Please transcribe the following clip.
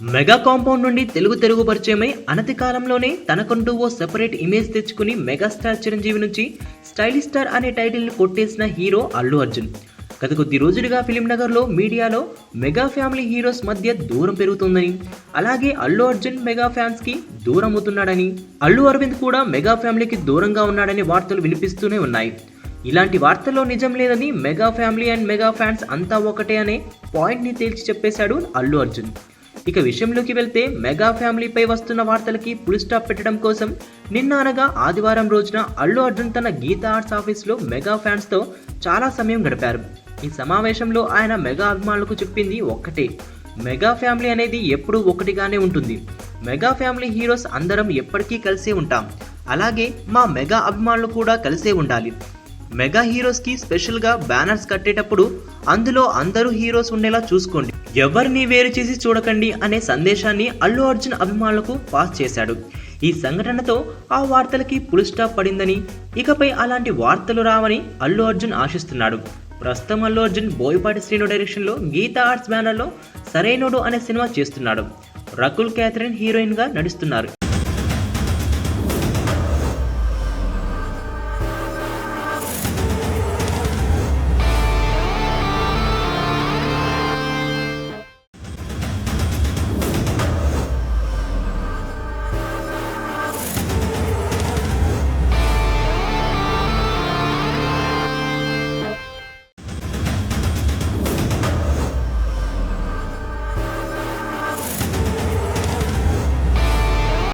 Mega compound నుండి తెలుగు పరిచయమై అనతి కాలంలోనే తనకంటూ ఓ సెపరేట్ ఇమేజ్ తెచ్చుకుని మెగాస్టార్ చిరంజీవి నుంచి స్టైలిష్ స్టార్ అనే టైటిల్ని కొట్టేసిన హీరో అల్లు అర్జున్. గత కొద్ది రోజులుగా ఫిలిం నగర్లో మీడియాలో మెగా ఫ్యామిలీ హీరోస్ మధ్య దూరం పెరుగుతుందని, అలాగే అల్లు అర్జున్ మెగా ఫ్యాన్స్ కి దూరం అవుతున్నాడని, అల్లు అరవింద్ కూడా మెగా ఫ్యామిలీకి దూరంగా ఉన్నాడని వార్తలు వినిపిస్తూనే ఉన్నాయి. ఇలాంటి వార్తల్లో నిజం లేదని, mega family and mega fans అంతా ఒకటే అనే పాయింట్ని తేల్చి చెప్పేశాడు అల్లు అర్జున్. ఇక విషయంలోకి వెళ్తే మెగా ఫ్యామిలీపై వస్తున్న వార్తలకి ఫుల్ స్టాప్ పెట్టడం కోసం నిన్న అనగా ఆదివారం రోజున అల్లు అర్జున్ తన గీతా ఆర్ట్స్ ఆఫీస్లో మెగా ఫ్యాన్స్తో చాలా సమయం గడిపారు. ఈ సమావేశంలో ఆయన మెగా అభిమానులకు చెప్పింది ఒక్కటే: మెగా ఫ్యామిలీ అనేది ఎప్పుడూ ఒకటిగానే ఉంటుంది. మెగా ఫ్యామిలీ హీరోస్ అందరం ఎప్పటికీ కలిసే ఉంటాం. అలాగే మా మెగా అభిమానులు కూడా కలిసే ఉండాలి. మెగా హీరోస్ కి స్పెషల్ గా బ్యానర్స్ కట్టేటప్పుడు అందులో అందరూ హీరోస్ ఉండేలా చూసుకోండి, ఎవరిని వేరు చేసి చూడకండి అనే సందేశాన్ని అల్లు అర్జున్ అభిమానులకు పాస్ చేశాడు. ఈ సంఘటనతో ఆ వార్తలకి ఫుల్ స్టాప్ పడిందని, ఇకపై అలాంటి వార్తలు రావని అల్లు అర్జున్ ఆశిస్తున్నాడు. ప్రస్తుతం అల్లు అర్జున్ బోయపాటి శ్రీను డైరెక్షన్ లో గీతా ఆర్ట్స్ బ్యానర్ లో సరైనోడు అనే సినిమా చేస్తున్నాడు. రకుల్ క్యాథరిన్ హీరోయిన్ గా నటిస్తున్నారు.